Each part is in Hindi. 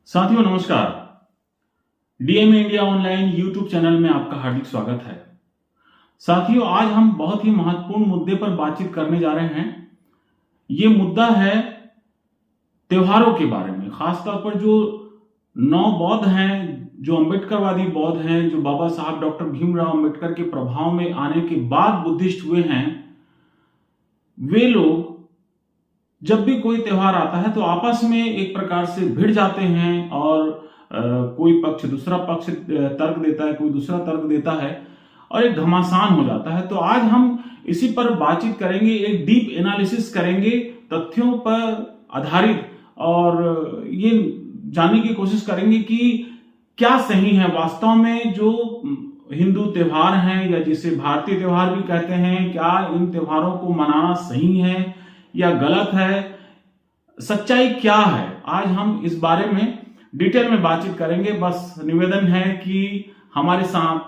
साथियों नमस्कार। DMA India online YouTube channel में आपका हार्दिक स्वागत है। साथियों आज हम बहुत ही महत्वपूर्ण मुद्दे पर बातचीत करने जा रहे हैं। ये मुद्दा है त्योहारों के बारे में, खासतौर पर जो नौ बौद्ध हैं, जो अंबेडकरवादी बौद्ध हैं, जो बाबा साहब डॉक्टर भीमराव अंबेडकर के प्रभाव में आने के बाद बुद्धिस्ट हुए हैं। वे लोग जब भी कोई त्योहार आता है तो आपस में एक प्रकार से भिड़ जाते हैं और कोई पक्ष दूसरा पक्ष तर्क देता है, कोई दूसरा तर्क देता है और एक घमासान हो जाता है। तो आज हम इसी पर बातचीत करेंगे, एक डीप एनालिसिस करेंगे तथ्यों पर आधारित, और ये जानने की कोशिश करेंगे कि क्या सही है वास्तव में जो हिंदू त्योहार हैं या जिसे भारतीय त्योहार भी कहते हैं, क्या इन त्योहारों को मनाना सही है या गलत है, सच्चाई क्या है। आज हम इस बारे में डिटेल में बातचीत करेंगे। बस निवेदन है कि हमारे साथ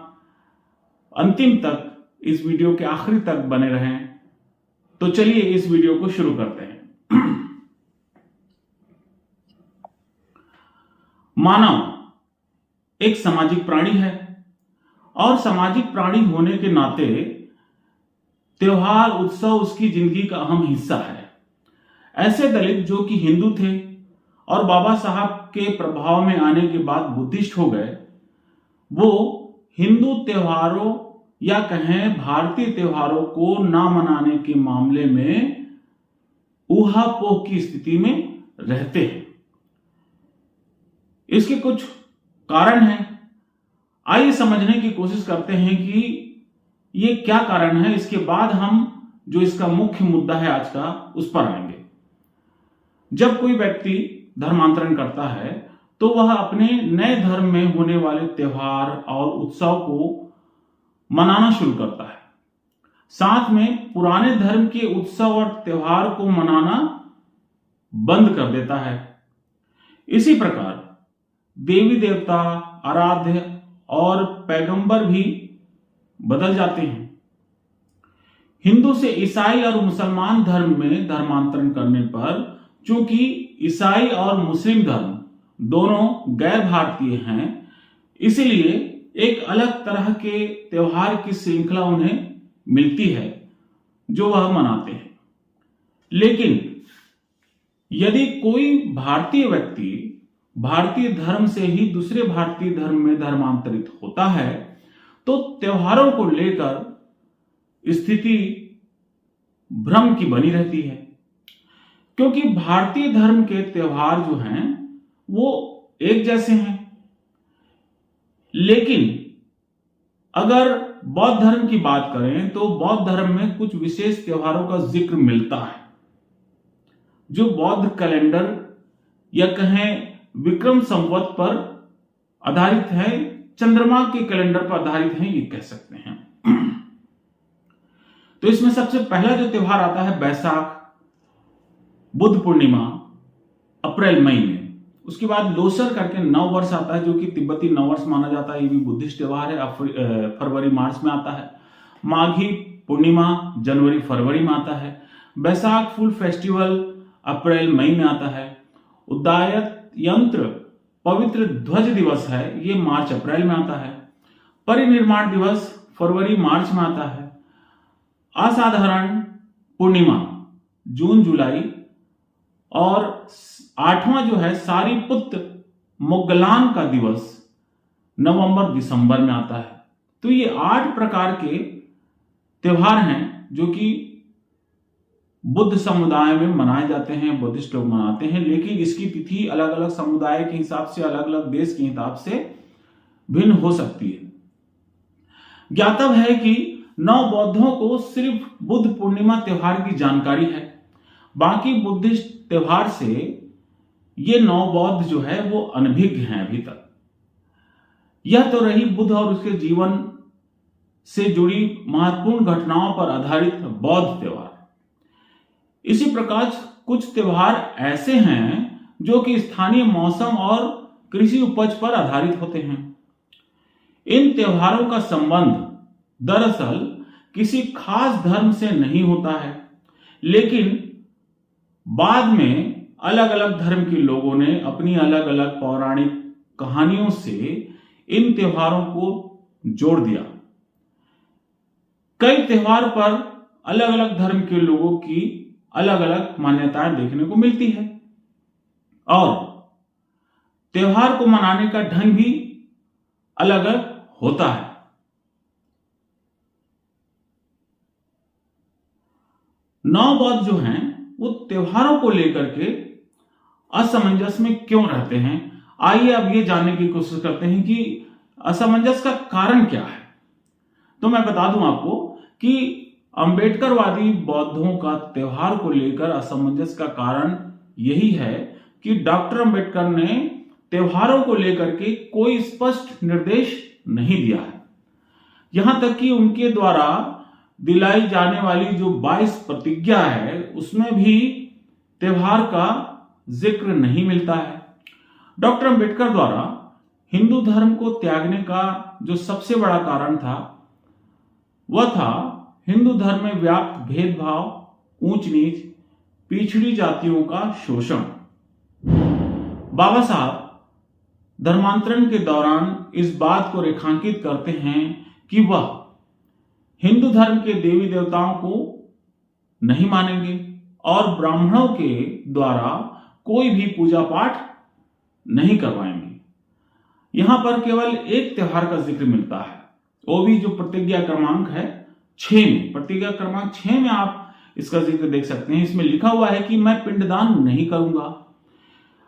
अंतिम तक, इस वीडियो के आखिरी तक बने रहें। तो चलिए इस वीडियो को शुरू करते हैं। मानव एक सामाजिक प्राणी है और सामाजिक प्राणी होने के नाते त्योहार उत्सव उसकी जिंदगी का अहम हिस्सा है। ऐसे दलित जो कि हिंदू थे और बाबा साहब के प्रभाव में आने के बाद बुद्धिस्ट हो गए, वो हिंदू त्योहारों या कहें भारतीय त्योहारों को ना मनाने के मामले में ऊहापोह की स्थिति में रहते हैं। इसके कुछ कारण हैं। आइए समझने की कोशिश करते हैं कि ये क्या कारण है। इसके बाद हम जो इसका मुख्य मुद्दा है आज का, उस पर आएंगे। जब कोई व्यक्ति धर्मांतरण करता है तो वह अपने नए धर्म में होने वाले त्योहार और उत्सव को मनाना शुरू करता है, साथ में पुराने धर्म के उत्सव और त्योहार को मनाना बंद कर देता है। इसी प्रकार देवी देवता, आराध्य और पैगंबर भी बदल जाते हैं। हिंदू से ईसाई और मुसलमान धर्म में धर्मांतरण करने पर, चूंकि ईसाई और मुस्लिम धर्म दोनों गैर भारतीय हैं, इसलिए एक अलग तरह के त्योहार की श्रृंखला उन्हें मिलती है जो वह मनाते हैं। लेकिन यदि कोई भारतीय व्यक्ति भारतीय धर्म से ही दूसरे भारतीय धर्म में धर्मांतरित होता है तो त्योहारों को लेकर स्थिति भ्रम की बनी रहती है, क्योंकि भारतीय धर्म के त्योहार जो हैं वो एक जैसे हैं। लेकिन अगर बौद्ध धर्म की बात करें तो बौद्ध धर्म में कुछ विशेष त्योहारों का जिक्र मिलता है जो बौद्ध कैलेंडर या कहें विक्रम संवत पर आधारित है, चंद्रमा के कैलेंडर पर आधारित है, ये कह सकते हैं। तो इसमें सबसे पहला जो त्योहार आता है बैसाख, बुद्ध पूर्णिमा अप्रैल मई में। उसके बाद लोसर करके नव वर्ष आता है जो कि तिब्बती नव वर्ष माना जाता है, ये भी बुद्धिस्ट त्योहार है, फरवरी मार्च में आता है। माघी पूर्णिमा जनवरी फरवरी में आता है। बैसाख फुल फेस्टिवल अप्रैल मई में आता है। उद्यात यंत्र पवित्र ध्वज दिवस है, ये मार्च अप्रैल में आता है। परिनिर्माण दिवस फरवरी मार्च में आता है। असाधारण पूर्णिमा जून जुलाई, और 8वां जो है सारीपुत्र मोगलान का दिवस नवंबर दिसंबर में आता है। तो ये 8 प्रकार के त्योहार हैं जो कि बुद्ध समुदाय में मनाए जाते हैं, बुद्धिस्ट लोग मनाते हैं। लेकिन इसकी तिथि अलग अलग समुदाय के हिसाब से, अलग अलग देश के हिसाब से भिन्न हो सकती है। ज्ञातव्य है कि 9 बौद्धों को सिर्फ बुद्ध पूर्णिमा त्योहार की जानकारी है। बाकी बुद्धिस्ट त्योहार से ये 9 बौद्ध जो है वो अनभिज्ञ हैं अभी तक। यह तो रही बुद्ध और उसके जीवन से जुड़ी महत्वपूर्ण घटनाओं पर आधारित बौद्ध त्योहार। इसी प्रकार कुछ त्योहार ऐसे हैं जो कि स्थानीय मौसम और कृषि उपज पर आधारित होते हैं। इन त्योहारों का संबंध दरअसल किसी खास धर्म से नहीं होता है, लेकिन बाद में अलग अलग धर्म के लोगों ने अपनी अलग अलग पौराणिक कहानियों से इन त्योहारों को जोड़ दिया। कई त्योहार पर अलग अलग धर्म के लोगों की अलग अलग मान्यताएं देखने को मिलती है और त्योहार को मनाने का ढंग भी अलग अलग होता है। नौ बौद्ध जो हैं वो त्योहारों को लेकर के असमंजस में क्यों रहते हैं, आइए अब ये जानने की कोशिश करते हैं कि असमंजस का कारण क्या है। तो मैं बता दूं आपको कि अंबेडकरवादी बौद्धों का त्योहार को लेकर असमंजस का कारण यही है कि डॉक्टर अंबेडकर ने त्योहारों को लेकर के कोई स्पष्ट निर्देश नहीं दिया है। यहां तक कि उनके द्वारा दिलाई जाने वाली जो 22 प्रतिज्ञा है उसमें भी त्योहार का जिक्र नहीं मिलता है। डॉक्टर अंबेडकर द्वारा हिंदू धर्म को त्यागने का जो सबसे बड़ा कारण था वह था हिंदू धर्म में व्याप्त भेदभाव, ऊंच नीच, पिछड़ी जातियों का शोषण। बाबा साहब धर्मांतरण के दौरान इस बात को रेखांकित करते हैं कि वह हिंदू धर्म के देवी देवताओं को नहीं मानेंगे और ब्राह्मणों के द्वारा कोई भी पूजा पाठ नहीं करवाएंगे। यहां पर केवल एक त्योहार का जिक्र मिलता है, वो भी जो प्रतिज्ञा क्रमांक है 6 में, प्रतिज्ञा क्रमांक 6 में आप इसका जिक्र देख सकते हैं। इसमें लिखा हुआ है कि मैं पिंडदान नहीं करूंगा।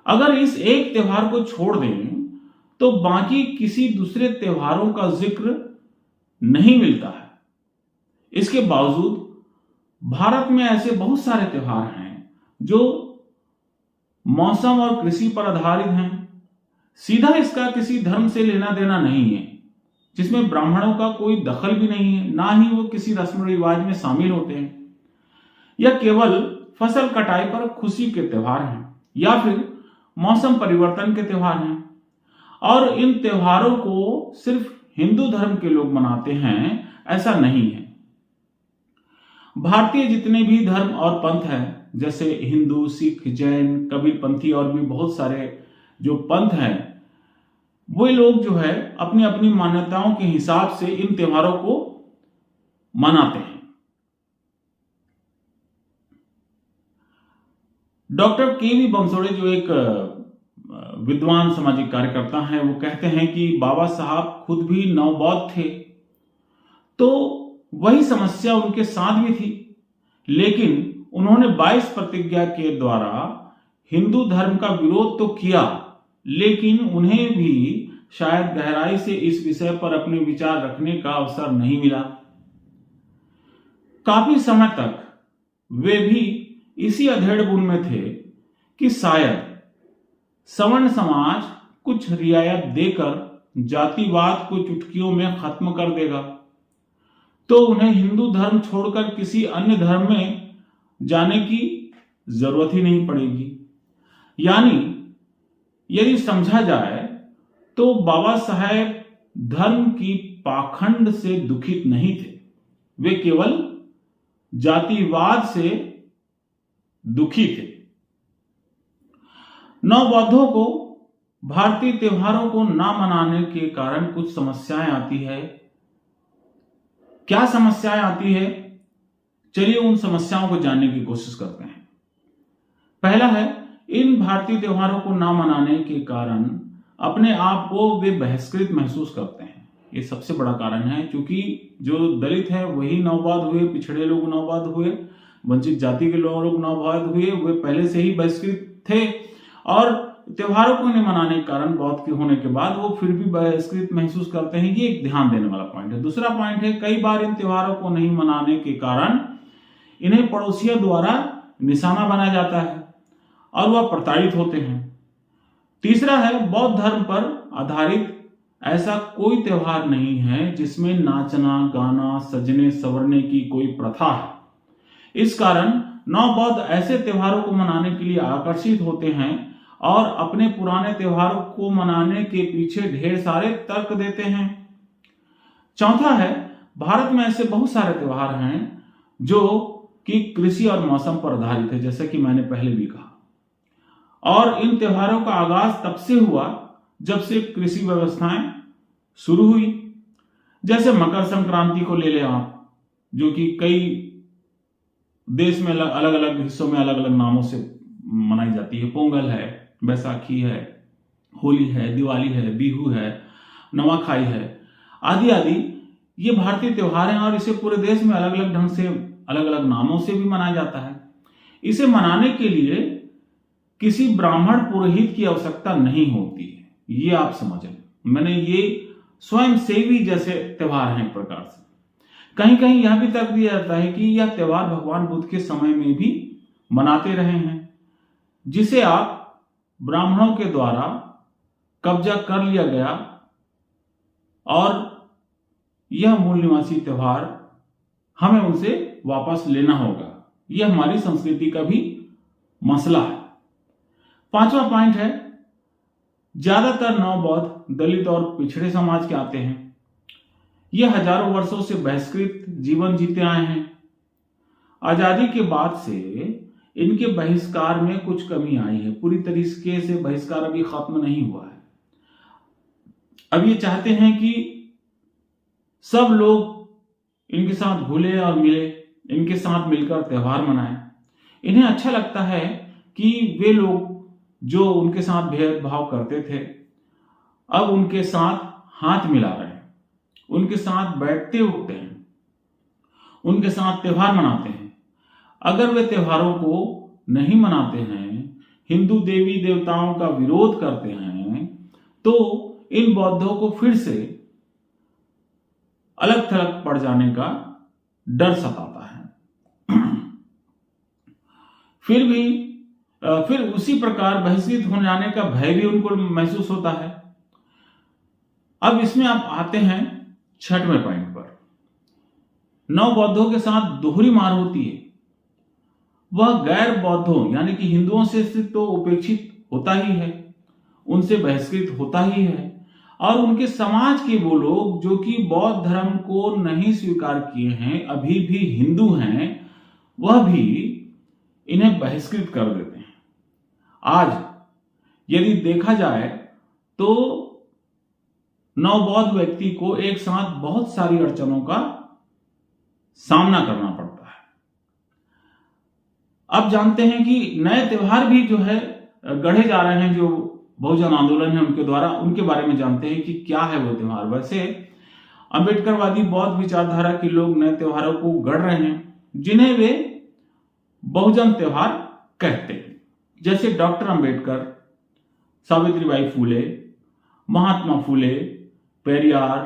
अगर इस एक त्योहार को छोड़ दें तो बाकी किसी दूसरे त्योहारों का जिक्र नहीं मिलता है। इसके बावजूद भारत में ऐसे बहुत सारे त्योहार हैं जो मौसम और कृषि पर आधारित हैं। सीधा इसका किसी धर्म से लेना देना नहीं है, जिसमें ब्राह्मणों का कोई दखल भी नहीं है, ना ही वो किसी रस्म रिवाज में शामिल होते हैं। यह केवल फसल कटाई पर खुशी के त्योहार हैं या फिर मौसम परिवर्तन के त्योहार हैं और इन त्योहारों को सिर्फ हिंदू धर्म के लोग मनाते हैं, ऐसा नहीं है। भारतीय जितने भी धर्म और पंथ हैं, जैसे हिंदू, सिख, जैन, कबीरपंथी और भी बहुत सारे जो पंथ हैं, वे लोग जो है अपनी अपनी मान्यताओं के हिसाब से इन त्योहारों को मनाते हैं। Doctor KV. बंसोड़े जो एक विद्वान सामाजिक कार्यकर्ता हैं, वो कहते हैं कि बाबा साहब खुद भी नवबौद्ध थे, तो वही समस्या उनके साथ भी थी, लेकिन उन्होंने 22 प्रतिज्ञा के द्वारा हिंदू धर्म का विरोध तो किया, लेकिन उन्हें भी शायद गहराई से इस विषय पर अपने विचार रखने का अवसर नहीं मिला। काफी समय तक वे भी इसी अधेड़ बुन में थे कि शायद सवर्ण समाज कुछ रियायत देकर जातिवाद को चुटकियों में खत्म कर देगा, तो उन्हें हिंदू धर्म छोड़कर किसी अन्य धर्म में जाने की जरूरत ही नहीं पड़ेगी। यानी यदि समझा जाए तो बाबा साहेब धर्म की पाखंड से दुखित नहीं थे, वे केवल जातिवाद से दुखी थे। नवबौद्धों को भारतीय त्योहारों को ना मनाने के कारण कुछ समस्याएं आती है। क्या समस्याएं आती है, चलिए उन समस्याओं को जानने की कोशिश करते हैं। पहला है, इन भारतीय त्योहारों को ना मनाने के कारण अपने आप को वे बहिष्कृत महसूस करते हैं। ये सबसे बड़ा कारण है, क्योंकि जो दलित है वही नवबौद्ध हुए, पिछड़े लोग नवबौद्ध हुए, वंचित जाति के लोग नवबौद्ध हुए, वे पहले से ही बहिष्कृत थे और त्योहारों को नहीं मनाने के कारण बौद्ध के होने के बाद वो फिर भी बहिष्कृत महसूस करते हैं। ये एक ध्यान देने वाला पॉइंट है। दूसरा पॉइंट है, कई बार इन त्योहारों को नहीं मनाने के कारण इन्हें पड़ोसियों द्वारा निशाना बनाया जाता है और वह प्रताड़ित होते हैं। तीसरा है, बौद्ध धर्म पर आधारित ऐसा कोई त्योहार नहीं है जिसमें नाचना, गाना, सजने संवरने की कोई प्रथा है। इस कारण नवबौद्ध ऐसे त्योहारों को मनाने के लिए आकर्षित होते हैं और अपने पुराने त्योहारों को मनाने के पीछे ढेर सारे तर्क देते हैं। चौथा है, भारत में ऐसे बहुत सारे त्योहार हैं जो कि कृषि और मौसम पर आधारित है, जैसे कि मैंने पहले भी कहा। और इन त्योहारों का आगाज तब से हुआ जब से कृषि व्यवस्थाएं शुरू हुई। जैसे मकर संक्रांति को ले लें आप, जो कि कई देश में अलग अलग हिस्सों में अलग अलग नामों से मनाई जाती है। पोंगल है, बैसाखी है, होली है, दिवाली है, बिहू है, नवाखाई है, आदि आदि। ये भारतीय त्योहार हैं और इसे पूरे देश में अलग अलग ढंग से, अलग अलग नामों से भी मनाया जाता है। इसे मनाने के लिए किसी ब्राह्मण पुरोहित की आवश्यकता नहीं होती है, ये आप समझ लें। मैंने ये स्वयं सेवी जैसे त्योहार हैं एक प्रकार से। कहीं कहीं यह भी तर्क दिया जाता है कि यह त्योहार भगवान बुद्ध के समय में भी मनाते रहे हैं, जिसे आप ब्राह्मणों के द्वारा कब्जा कर लिया गया और यह मूल निवासी त्योहार हमें उनसे वापस लेना होगा। यह हमारी संस्कृति का भी मसला है। 5वां पॉइंट है, ज्यादातर नव बौद्ध दलित और पिछड़े समाज के आते हैं। यह हजारों वर्षों से बहिष्कृत जीवन जीते आए हैं। आजादी के बाद से इनके बहिष्कार में कुछ कमी आई है। पूरी तरीके से बहिष्कार अभी खत्म नहीं हुआ है। अब ये चाहते हैं कि सब लोग इनके साथ घुले और मिले, इनके साथ मिलकर त्योहार मनाएं। इन्हें अच्छा लगता है कि वे लोग जो उनके साथ भेदभाव करते थे अब उनके साथ हाथ मिला रहे हैं, उनके साथ बैठते उठते हैं, उनके साथ त्योहार मनाते हैं। अगर वे त्योहारों को नहीं मनाते हैं, हिंदू देवी देवताओं का विरोध करते हैं, तो इन बौद्धों को फिर से अलग थलग पड़ जाने का डर सताता है। फिर उसी प्रकार बहिष्कृत हो जाने का भय भी उनको महसूस होता है। अब इसमें आप आते हैं 6वें पॉइंट पर। नव बौद्धों के साथ दोहरी मार होती है। वह गैर बौद्धों यानी कि हिंदुओं से तो उपेक्षित होता ही है, उनसे बहिष्कृत होता ही है, और उनके समाज के वो लोग जो कि बौद्ध धर्म को नहीं स्वीकार किए हैं, अभी भी हिंदू हैं, वह भी इन्हें बहिष्कृत कर देते हैं। आज यदि देखा जाए तो नवबौद्ध व्यक्ति को एक साथ बहुत सारी अड़चनों का सामना करना पड़ता है। अब जानते हैं कि नए त्योहार भी जो है गढ़े जा रहे हैं, जो बहुजन आंदोलन है उनके द्वारा, उनके बारे में जानते हैं कि क्या है वो त्योहार। वैसे अंबेडकरवादी बौद्ध विचारधारा के लोग नए त्योहारों को गढ़ रहे हैं, जिन्हें वे बहुजन त्योहार कहते हैं। जैसे डॉक्टर अंबेडकर, सावित्रीबाई फूले, महात्मा फूले, पेरियार,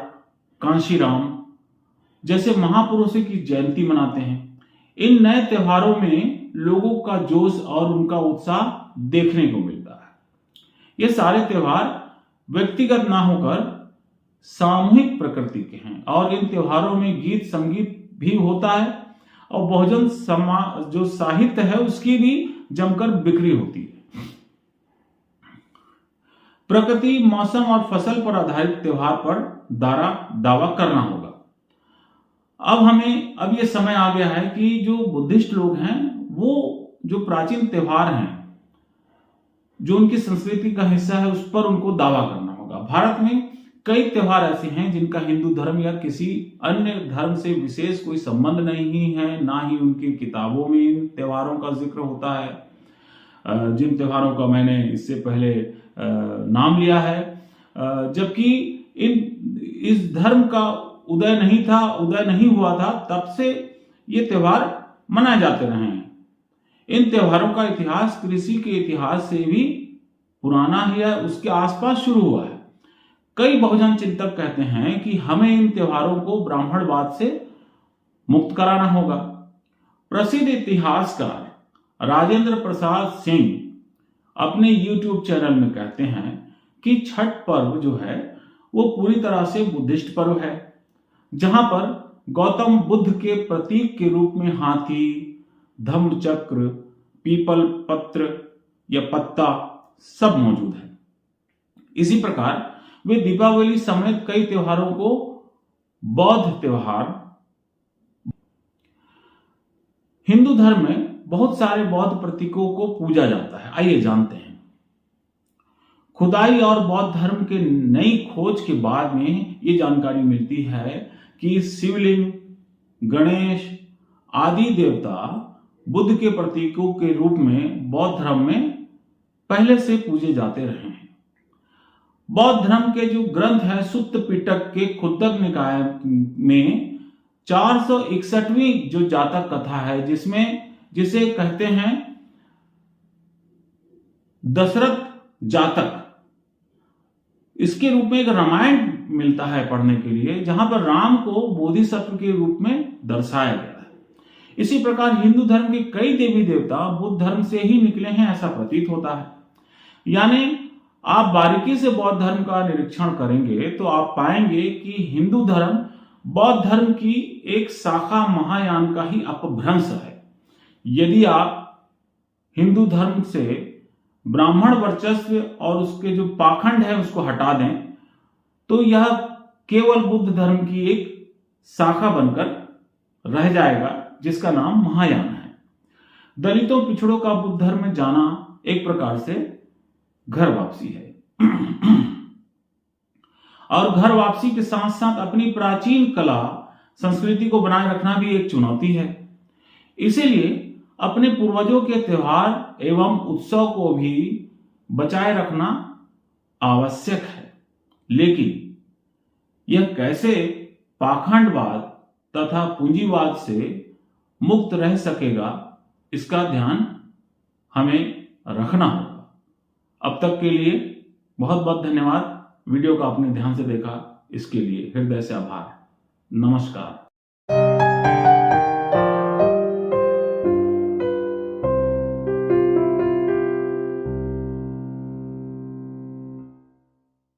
कांशीराम जैसे महापुरुषों की जयंती मनाते हैं। इन नए त्योहारों में लोगों का जोश और उनका उत्साह देखने को मिलता है। ये सारे त्योहार व्यक्तिगत ना होकर सामूहिक प्रकृति के हैं और इन त्योहारों में गीत संगीत भी होता है और बहुजन समाज जो साहित्य है उसकी भी जमकर बिक्री होती है। प्रकृति, मौसम और फसल पर आधारित त्योहार पर दावा करना होगा। अब ये समय आ गया है कि जो बुद्धिस्ट लोग हैं वो जो प्राचीन त्योहार हैं, जो उनकी संस्कृति का हिस्सा है, उस पर उनको दावा करना होगा। भारत में कई त्योहार ऐसे हैं जिनका हिंदू धर्म या किसी अन्य धर्म से विशेष कोई संबंध नहीं है, ना ही उनकी किताबों में इन त्योहारों का जिक्र होता है, जिन त्योहारों का मैंने इससे पहले नाम लिया है। जबकि इस धर्म का उदय नहीं हुआ था, तब से ये त्योहार मनाए जाते रहे हैं। इन त्योहारों का इतिहास कृषि के इतिहास से भी पुराना है या उसके आसपास शुरू हुआ है। कई बहुजन चिंतक कहते हैं कि हमें इन त्योहारों को ब्राह्मणवाद से मुक्त कराना होगा। प्रसिद्ध इतिहासकार राजेंद्र प्रसाद सिंह अपने YouTube चैनल में कहते हैं कि छठ पर्व जो है वो पूरी तरह से बुद्धिस्ट पर्व है, जहां पर गौतम बुद्ध के प्रतीक के रूप में हाथी, धम्म चक्र, पीपल पत्र या पत्ता सब मौजूद है। इसी प्रकार वे दीपावली समेत कई त्योहारों को बौद्ध त्योहार। हिंदू धर्म में बहुत सारे बौद्ध प्रतीकों को पूजा जाता है। आइए जानते हैं। खुदाई और बौद्ध धर्म के नई खोज के बाद में ये जानकारी मिलती है कि शिवलिंग, गणेश आदि देवता बुद्ध के प्रतीकों के रूप में बौद्ध धर्म में पहले से पूजे जाते रहे हैं। बौद्ध धर्म के जो ग्रंथ है सुत्त पिटक के खुद्दक निकाय में 461वीं जो जातक कथा है, जिसे कहते हैं दशरथ जातक, इसके रूप में एक रामायण मिलता है पढ़ने के लिए, जहां पर राम को बोधिसत्व के रूप में दर्शाया गया है। इसी प्रकार हिंदू धर्म के कई देवी देवता बुद्ध धर्म से ही निकले हैं, ऐसा प्रतीत होता है। यानी आप बारीकी से बौद्ध धर्म का निरीक्षण करेंगे तो आप पाएंगे कि हिंदू धर्म बौद्ध धर्म की एक शाखा महायान का ही अपभ्रंश है। यदि आप हिंदू धर्म से ब्राह्मण वर्चस्व और उसके जो पाखंड है उसको हटा दें तो यह केवल बुद्ध धर्म की एक शाखा बनकर रह जाएगा, जिसका नाम महायान है। दलितों पिछड़ों का बुद्ध धर्म में जाना एक प्रकार से घर वापसी है और घर वापसी के साथ साथ अपनी प्राचीन कला संस्कृति को बनाए रखना भी एक चुनौती है। इसीलिए अपने पूर्वजों के त्योहार एवं उत्सव को भी बचाए रखना आवश्यक है, लेकिन यह कैसे पाखंडवाद तथा पूंजीवाद से मुक्त रह सकेगा, इसका ध्यान हमें रखना होगा। अब तक के लिए बहुत बहुत धन्यवाद। वीडियो को आपने ध्यान से देखा, इसके लिए हृदय से आभार। नमस्कार।